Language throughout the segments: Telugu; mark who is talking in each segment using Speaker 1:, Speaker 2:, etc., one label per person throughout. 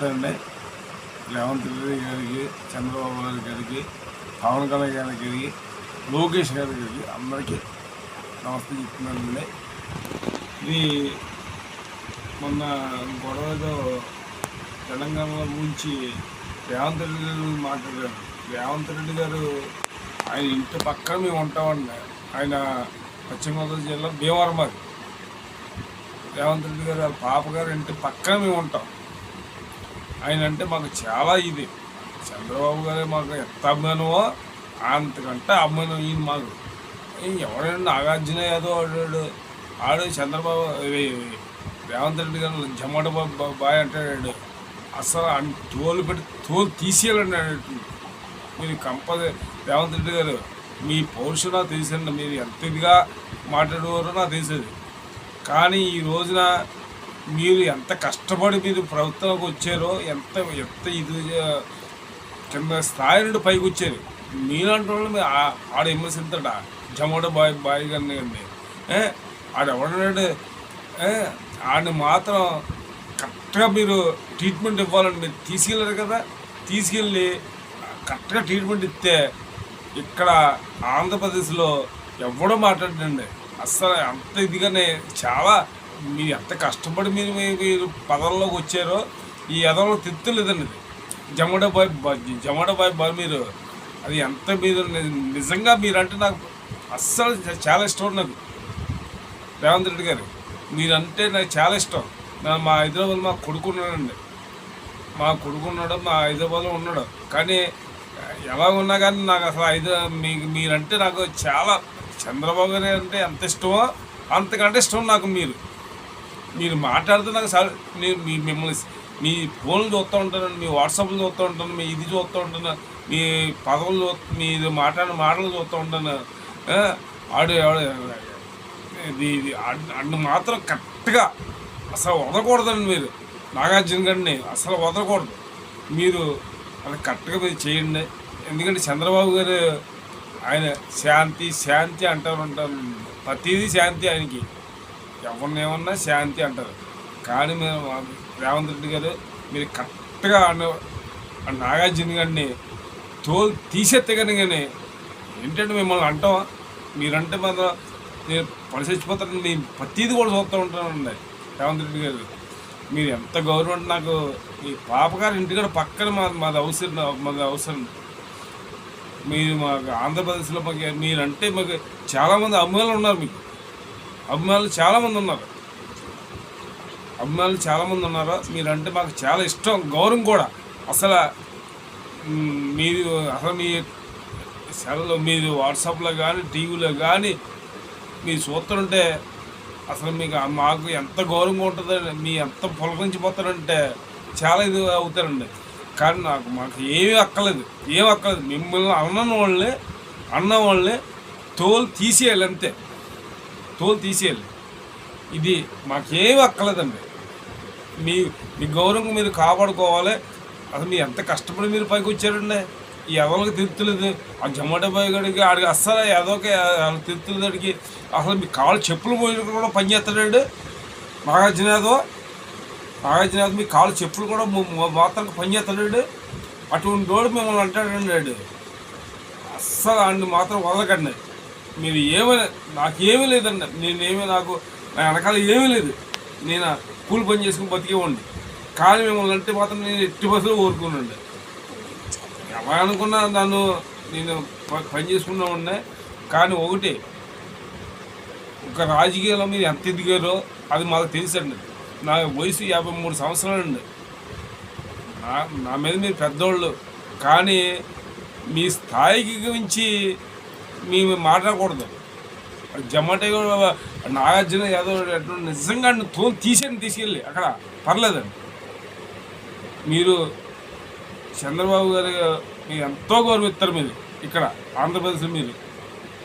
Speaker 1: అండి రేవంత్ రెడ్డి గారికి, చంద్రబాబు నాయుడు గారికి, పవన్ కళ్యాణ్ గారికి, లోకేష్ గారికి అందరికీ నమస్తే చెప్తున్నానండి. ఇది మొన్న గొడవతో తెలంగాణలో గురించి రేవంత్ రెడ్డి గారు మాట్లాడారు. రేవంత్ రెడ్డి గారు ఆయన ఇంటి పక్కన మేము ఉంటామండి. ఆయన పశ్చిమ గోదావరి జిల్లా భీమవరం. అది రేవంత్ రెడ్డి గారు వాళ్ళ పాప గారు ఇంటి పక్కన మేము ఉంటాం. ఆయన అంటే మాకు చాలా ఇది. చంద్రబాబు గారే మాకు ఎంత అభిమానమో అంతకంటే అభిమానం ఈయన మాకు. ఎవరైనా నాగార్జున యాదవ్ ఆడు చంద్రబాబు రేవంత్ రెడ్డి గారు జమాట బాయ్ అంటాడు. అసలు తోలు తీసేయాలండి అన్నట్టు. మీరు రేవంత్ రెడ్డి గారు మీ పౌరుషం నాకు తెలిసండి. మీరు ఎంత ఇదిగా మాట్లాడేవారో నాకు తెలిసేది. కానీ ఈ రోజున మీరు ఎంత కష్టపడి మీరు ప్రభుత్వంలోకి వచ్చారో, ఎంత ఎంత ఇది కింద స్థాయి నుండి పైకి వచ్చారు. మీలాంటి వాళ్ళు ఆడ విమర్శించాడా జమోటో బాయ్ కానీ ఆడెవడన్నాడు. ఆడిని మాత్రం కరెక్ట్గా మీరు ట్రీట్మెంట్ ఇవ్వాలని మీరు తీసుకెళ్ళారు కదా. తీసుకెళ్ళి కరెక్ట్గా ట్రీట్మెంట్ ఇస్తే ఇక్కడ ఆంధ్రప్రదేశ్లో ఎవడో మాట్లాడండి. అస్సలు అంత ఇదిగానే చాలా మీరు ఎంత కష్టపడి మీరు పదవుల్లోకి వచ్చారో ఈ ఎదవలో తిత్తలేదండి. జమోటో బాయ్ మీరు అది ఎంత మీరు నిజంగా మీరంటే నాకు అస్సలు చాలా ఇష్టం. నాకు రేవంత్ రెడ్డి గారు మీరంటే నాకు చాలా ఇష్టం. మా హైదరాబాద్ మా కొడుకున్నాడండి. మా హైదరాబాద్లో ఉన్నాడు. కానీ ఎలా ఉన్నా కానీ నాకు అసలు మీరంటే నాకు చాలా చంద్రబాబు గారు అంటే ఎంత ఇష్టమో అంతకంటే ఇష్టం నాకు. మీరు మాట్లాడితే నాకు నేను మిమ్మల్ని మీ ఫోన్లు చూస్తూ ఉంటాను, మీ వాట్సాప్లు చూస్తూ ఉంటాను, మీ ఇది చూస్తూ ఉంటాను, మీ పదవులు మీరు మాట్లాడిన మాటలు చూస్తూ ఉంటాను. అడ్డు మాత్రం కరెక్ట్గా అసలు వదలకూడదండి. మీరు నాగార్జున గారిని అసలు వదలకూడదు. మీరు అది కరెక్ట్గా మీరు చేయండి. ఎందుకంటే చంద్రబాబు గారు ఆయన శాంతి అంటారు. ప్రతిదీ శాంతి ఆయనకి. ఎవరినేమన్నా శాంతి అంటారు. కానీ మేము రేవంత్ రెడ్డి గారు మీరు కరెక్ట్గా నాగార్జున గారిని తోలు తీసేస్తే కానీ ఏంటంటే మిమ్మల్ని అంటాం. మీరంటే మాత్రం నేను పని చచ్చిపోతారని నేను ప్రతిదీ కూడా చూస్తూ ఉంటానండి. రేవంత్ రెడ్డి గారు మీరు ఎంత గవర్నమెంట్ నాకు ఈ పాపగారు ఇంటికాడ పక్కన మాది అవసరం. మీరు మాకు ఆంధ్రప్రదేశ్లో మీరంటే మాకు చాలామంది అభిమానులు ఉన్నారు. మీకు అభిమానులు చాలామంది ఉన్నారు. మీరంటే మాకు చాలా ఇష్టం, గౌరవం కూడా. అసలు మీ సెల్లో మీరు వాట్సాప్లో కానీ టీవీలో కానీ మీరు చూస్తుంటే అసలు మాకు ఎంత గౌరవంగా ఉంటుందండి. మీ ఎంత పులకరించిపోతారంటే చాలా ఇది అవుతారండి. కానీ మాకు ఏమీ అక్కలేదు. మిమ్మల్ని అన్న వాళ్ళని తోలు తీసేయాలి, అంతే. తోలు తీసేయాలి. ఇది మాకేమీ అక్కలేదండి. మీ గౌరవం మీరు కాపాడుకోవాలి. అసలు మీరు ఎంత కష్టపడి మీరు పైకి వచ్చారండి. ఈ ఎవరికి తిరుగుతులేదు. ఆ జొమాటో బాయ్ గడికి ఆడికి అస్సలు ఏదోకే తిరుగుతులేదాడికి అసలు మీ కాళ్ళు చెప్పులు పోయి కూడా పనిచేస్తాడండి. నాగార్జున యాదవ్ మీ కాళ్ళు చెప్పులు కూడా మాత్రం పనిచేస్తాడండి. అటువంటి వాడు మిమ్మల్ని అంటాడండి. అస్సలు అండి మాత్రం వదలకండి. మీరు ఏమైనా నాకేమీ లేదండి. నా వెనకాల ఏమీ లేదు. నేను కూలి పని చేసుకుని బతికేవాడిని. కానీ మిమ్మల్ని అంటే మాత్రం నేను ఎట్టి బస్సులో కోరుకున్నాండి. ఎలా అనుకున్నా నేను పని చేసుకున్నా ఉండే. కానీ ఒక రాజకీయాల్లో మీరు ఎంత ఎదిగారో అది మాకు తెలుసండి. నా వయసు 53 సంవత్సరాలండి. నా మీద మీరు పెద్దోళ్ళు. కానీ మీ స్థాయికి గురించి మేము మాట్లాడకూడదు. జొమాటో నాగార్జున యాదవ్ నిజంగా తోలు తీసుకెళ్ళి అక్కడ పర్లేదండి. మీరు చంద్రబాబు గారు మీరు ఎంతో గౌరవిస్తారు. మీరు ఇక్కడ ఆంధ్రప్రదేశ్లో మీరు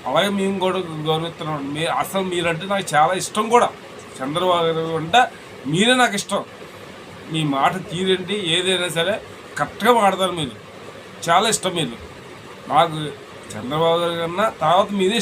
Speaker 1: అలాగే మేము కూడా గౌరవిస్తున్నాం. అసలు మీరంటే నాకు చాలా ఇష్టం కూడా. చంద్రబాబు గారు అంటే మీరే నాకు ఇష్టం. మీ మాట తీరండి, ఏదైనా సరే కరెక్ట్గా మాడతారు. మీరు చాలా ఇష్టం. నాకు చంద్రబాబు గారి కన్నా తర్వాత మీరే